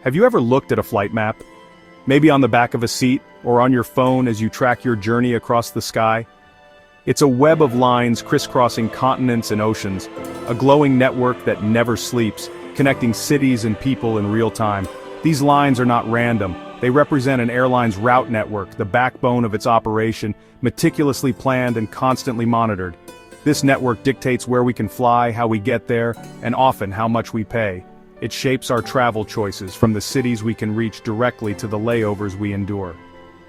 Have you ever looked at a flight map? Maybe on the back of a seat, or on your phone as you track your journey across the sky? It's a web of lines crisscrossing continents and oceans, a glowing network that never sleeps, connecting cities and people in real time. These lines are not random. They represent an airline's route network, the backbone of its operation, meticulously planned and constantly monitored. This network dictates where we can fly, how we get there, and often how much we pay. It shapes our travel choices, from the cities we can reach directly to the layovers we endure.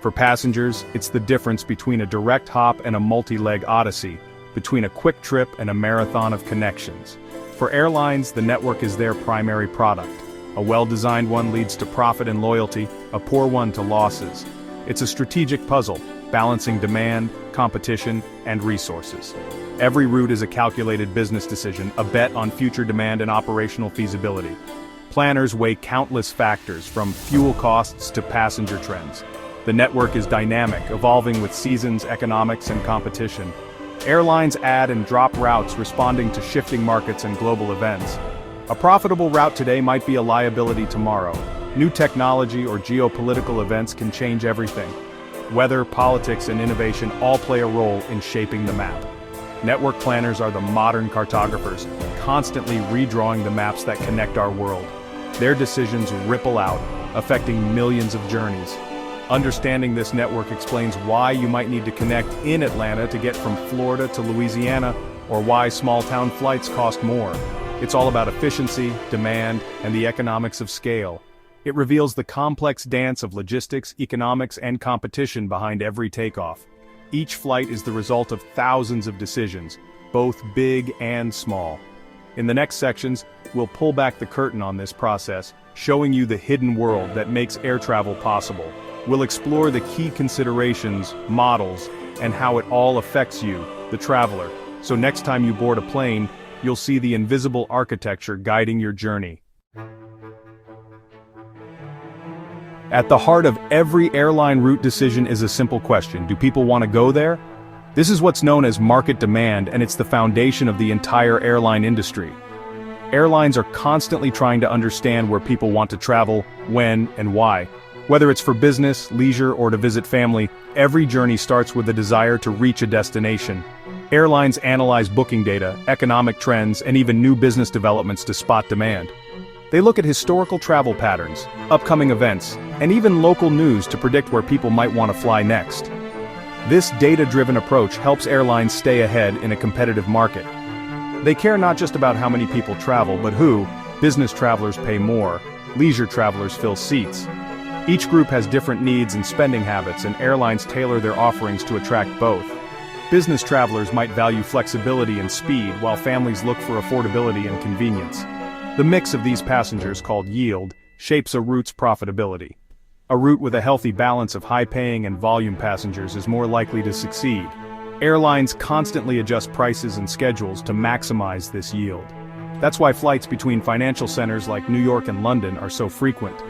For passengers, it's the difference between a direct hop and a multi-leg odyssey, between a quick trip and a marathon of connections. For airlines, the network is their primary product. A well-designed one leads to profit and loyalty, a poor one to losses. It's a strategic puzzle, balancing demand, competition, and resources. Every route is a calculated business decision, a bet on future demand and operational feasibility. Planners weigh countless factors, from fuel costs to passenger trends. The network is dynamic, evolving with seasons, economics, and competition. Airlines add and drop routes, responding to shifting markets and global events. A profitable route today might be a liability tomorrow. New technology or geopolitical events can change everything. Weather, politics, and innovation all play a role in shaping the map. Network planners are the modern cartographers, constantly redrawing the maps that connect our world. Their decisions ripple out, affecting millions of journeys. Understanding this network explains why you might need to connect in Atlanta to get from Florida to Louisiana, or why small-town flights cost more. It's all about efficiency, demand, and the economics of scale. It reveals the complex dance of logistics, economics, and competition behind every takeoff. Each flight is the result of thousands of decisions, both big and small. In the next sections, we'll pull back the curtain on this process, showing you the hidden world that makes air travel possible. We'll explore the key considerations, models, and how it all affects you, the traveler. So next time you board a plane, you'll see the invisible architecture guiding your journey. At the heart of every airline route decision is a simple question: do people want to go there? This is what's known as market demand, and it's the foundation of the entire airline industry. Airlines are constantly trying to understand where people want to travel, when, and why. Whether it's for business, leisure, or to visit family, every journey starts with a desire to reach a destination. Airlines analyze booking data, economic trends, and even new business developments to spot demand. They look at historical travel patterns, upcoming events, and even local news to predict where people might want to fly next. This data-driven approach helps airlines stay ahead in a competitive market. They care not just about how many people travel, but who. Business travelers pay more, leisure travelers fill seats. Each group has different needs and spending habits, and airlines tailor their offerings to attract both. Business travelers might value flexibility and speed, while families look for affordability and convenience. The mix of these passengers, called yield, shapes a route's profitability. A route with a healthy balance of high-paying and volume passengers is more likely to succeed. Airlines constantly adjust prices and schedules to maximize this yield. That's why flights between financial centers like New York and London are so frequent.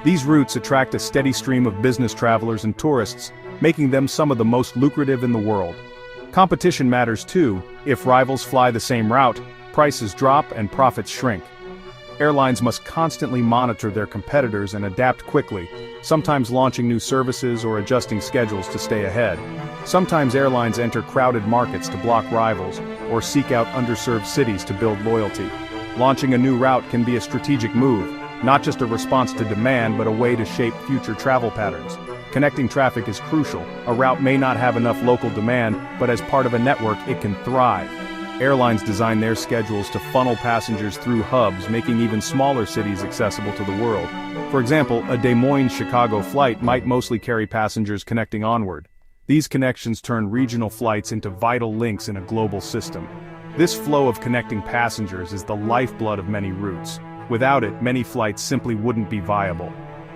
These routes attract a steady stream of business travelers and tourists, making them some of the most lucrative in the world. Competition matters too. If rivals fly the same route, prices drop and profits shrink. Airlines must constantly monitor their competitors and adapt quickly, sometimes launching new services or adjusting schedules to stay ahead. Sometimes airlines enter crowded markets to block rivals, or seek out underserved cities to build loyalty. Launching a new route can be a strategic move, not just a response to demand but a way to shape future travel patterns. Connecting traffic is crucial. A route may not have enough local demand, but as part of a network it can thrive. Airlines design their schedules to funnel passengers through hubs, making even smaller cities accessible to the world. For example, a Des Moines-Chicago flight might mostly carry passengers connecting onward. These connections turn regional flights into vital links in a global system. This flow of connecting passengers is the lifeblood of many routes. Without it, many flights simply wouldn't be viable.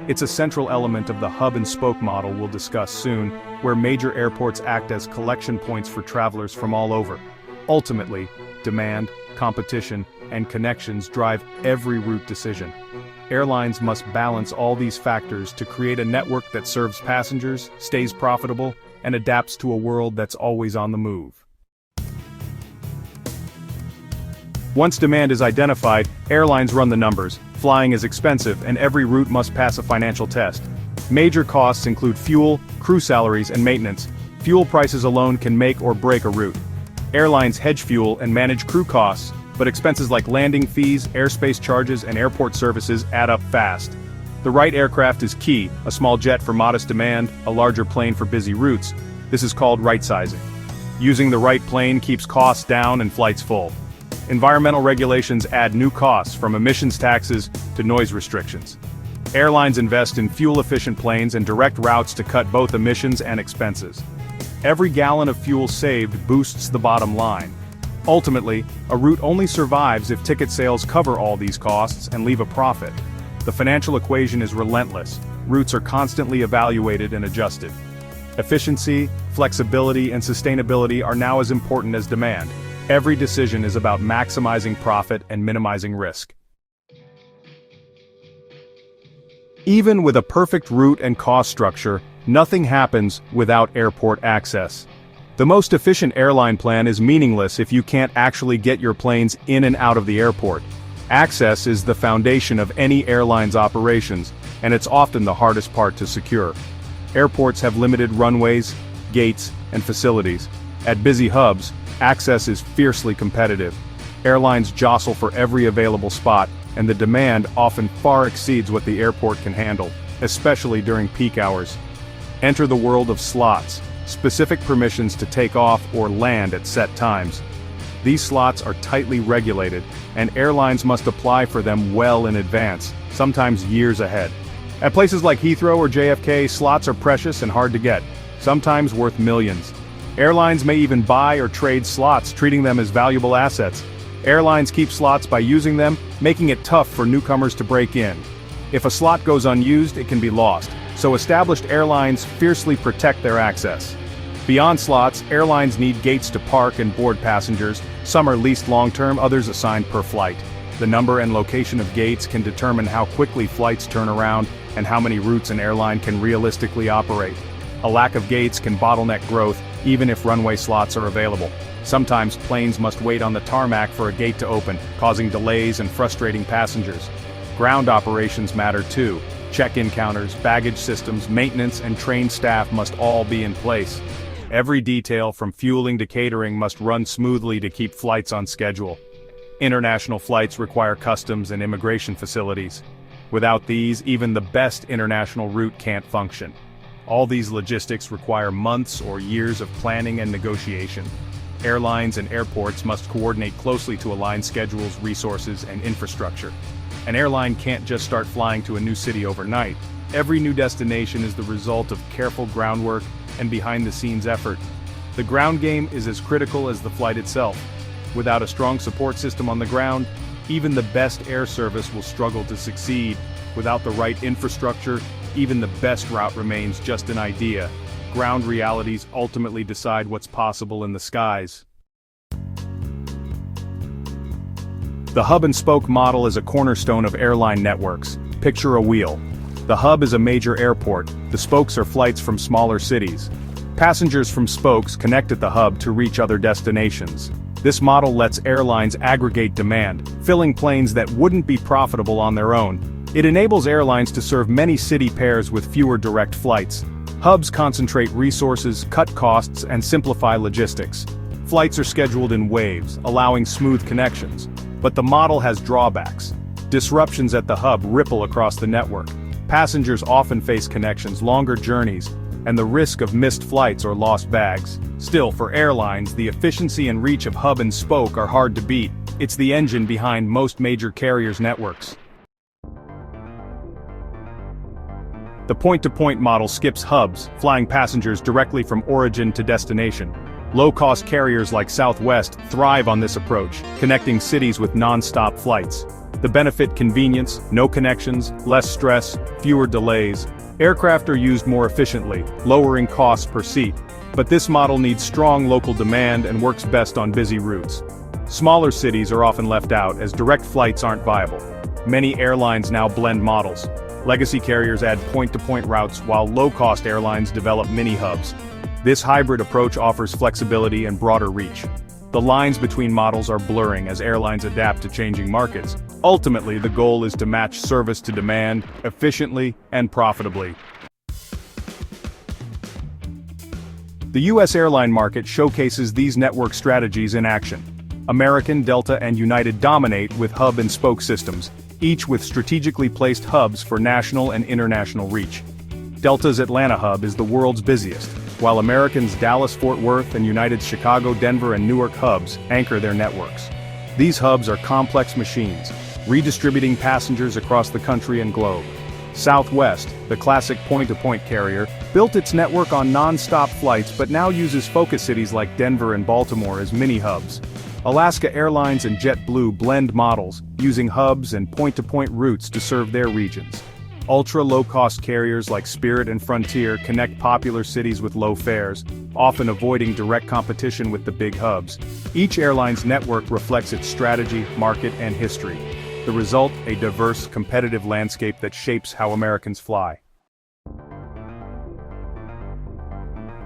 It's a central element of the hub-and-spoke model we'll discuss soon, where major airports act as collection points for travelers from all over. Ultimately, demand, competition, and connections drive every route decision. Airlines must balance all these factors to create a network that serves passengers, stays profitable, and adapts to a world that's always on the move. Once demand is identified, airlines run the numbers. Flying is expensive, and every route must pass a financial test. Major costs include fuel, crew salaries, and maintenance. Fuel prices alone can make or break a route. Airlines hedge fuel and manage crew costs, but expenses like landing fees, airspace charges, and airport services add up fast. The right aircraft is key, a small jet for modest demand, a larger plane for busy routes. This is called right-sizing. Using the right plane keeps costs down and flights full. Environmental regulations add new costs, from emissions taxes to noise restrictions. Airlines invest in fuel-efficient planes and direct routes to cut both emissions and expenses. Every gallon of fuel saved boosts the bottom line. Ultimately, a route only survives if ticket sales cover all these costs and leave a profit. The financial equation is relentless. Routes are constantly evaluated and adjusted. Efficiency, flexibility, and sustainability are now as important as demand. Every decision is about maximizing profit and minimizing risk. Even with a perfect route and cost structure, nothing happens without airport access. The most efficient airline plan is meaningless if you can't actually get your planes in and out of the airport. Access is the foundation of any airline's operations, and it's often the hardest part to secure. Airports have limited runways, gates, and facilities. At busy hubs, access is fiercely competitive. Airlines jostle for every available spot, and the demand often far exceeds what the airport can handle, especially during peak hours. Enter the world of slots, specific permissions to take off or land at set times. These slots are tightly regulated, and airlines must apply for them well in advance, sometimes years ahead. At places like Heathrow or JFK, slots are precious and hard to get, sometimes worth millions. Airlines may even buy or trade slots, treating them as valuable assets. Airlines keep slots by using them, making it tough for newcomers to break in. If a slot goes unused, it can be lost, so established airlines fiercely protect their access. Beyond slots, airlines need gates to park and board passengers. Some are leased long-term, others assigned per flight. The number and location of gates can determine how quickly flights turn around and how many routes an airline can realistically operate. A lack of gates can bottleneck growth, even if runway slots are available. Sometimes planes must wait on the tarmac for a gate to open, causing delays and frustrating passengers. Ground operations matter too. Check-in counters, baggage systems, maintenance, and trained staff must all be in place. Every detail from fueling to catering must run smoothly to keep flights on schedule. International flights require customs and immigration facilities. Without these, even the best international route can't function. All these logistics require months or years of planning and negotiation. Airlines and airports must coordinate closely to align schedules, resources, and infrastructure. An airline can't just start flying to a new city overnight. Every new destination is the result of careful groundwork and behind-the-scenes effort. The ground game is as critical as the flight itself. Without a strong support system on the ground, even the best air service will struggle to succeed. Without the right infrastructure, even the best route remains just an idea. Ground realities ultimately decide what's possible in the skies. The hub-and-spoke model is a cornerstone of airline networks. Picture a wheel. The hub is a major airport, the spokes are flights from smaller cities. Passengers from spokes connect at the hub to reach other destinations. This model lets airlines aggregate demand, filling planes that wouldn't be profitable on their own. It enables airlines to serve many city pairs with fewer direct flights. Hubs concentrate resources, cut costs, and simplify logistics. Flights are scheduled in waves, allowing smooth connections. But the model has drawbacks. Disruptions at the hub ripple across the network. Passengers often face connections, longer journeys, and the risk of missed flights or lost bags. Still, for airlines, the efficiency and reach of hub and spoke are hard to beat. It's the engine behind most major carriers' networks. The point-to-point model skips hubs, flying passengers directly from origin to destination. Low-cost carriers like Southwest thrive on this approach, connecting cities with non-stop flights. The benefit: convenience, no connections, less stress, fewer delays. Aircraft are used more efficiently, lowering costs per seat. But this model needs strong local demand and works best on busy routes. Smaller cities are often left out, as direct flights aren't viable. Many airlines now blend models. Legacy carriers add point-to-point routes, while low-cost airlines develop mini-hubs. This hybrid approach offers flexibility and broader reach. The lines between models are blurring as airlines adapt to changing markets. Ultimately, the goal is to match service to demand, efficiently and profitably. The U.S. airline market showcases these network strategies in action. American, Delta, and United dominate with hub and spoke systems, each with strategically placed hubs for national and international reach. Delta's Atlanta hub is the world's busiest, while American's Dallas-Fort Worth and United's Chicago, Denver, and Newark hubs anchor their networks. These hubs are complex machines, redistributing passengers across the country and globe. Southwest, the classic point-to-point carrier, built its network on non-stop flights but now uses focus cities like Denver and Baltimore as mini-hubs. Alaska Airlines and JetBlue blend models, using hubs and point-to-point routes to serve their regions. Ultra-low-cost carriers like Spirit and Frontier connect popular cities with low fares, often avoiding direct competition with the big hubs. Each airline's network reflects its strategy, market, and history. The result, a diverse, competitive landscape that shapes how Americans fly.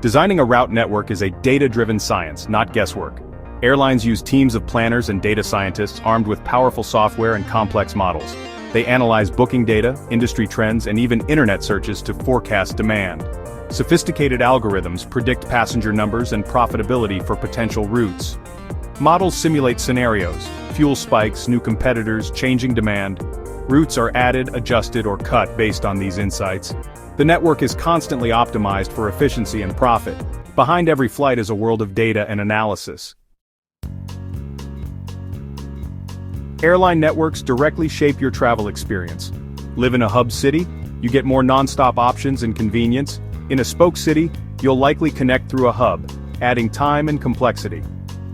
Designing a route network is a data-driven science, not guesswork. Airlines use teams of planners and data scientists armed with powerful software and complex models. They analyze booking data, industry trends, and even internet searches to forecast demand. Sophisticated algorithms predict passenger numbers and profitability for potential routes. Models simulate scenarios, fuel spikes, new competitors, changing demand. Routes are added, adjusted, or cut based on these insights. The network is constantly optimized for efficiency and profit. Behind every flight is a world of data and analysis. Airline networks directly shape your travel experience. Live in a hub city? You get more non-stop options and convenience. In a spoke city, you'll likely connect through a hub, adding time and complexity.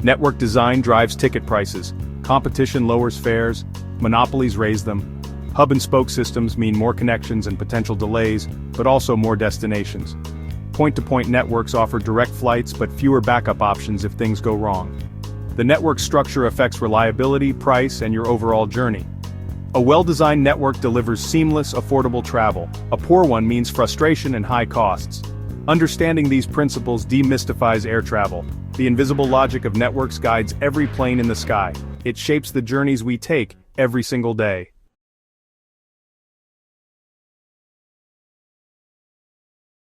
Network design drives ticket prices. Competition lowers fares. Monopolies raise them. Hub and spoke systems mean more connections and potential delays, but also more destinations. Point-to-point networks offer direct flights but fewer backup options if things go wrong. The network structure affects reliability, price, and your overall journey. A well-designed network delivers seamless, affordable travel. A poor one means frustration and high costs. Understanding these principles demystifies air travel. The invisible logic of networks guides every plane in the sky. It shapes the journeys we take every single day.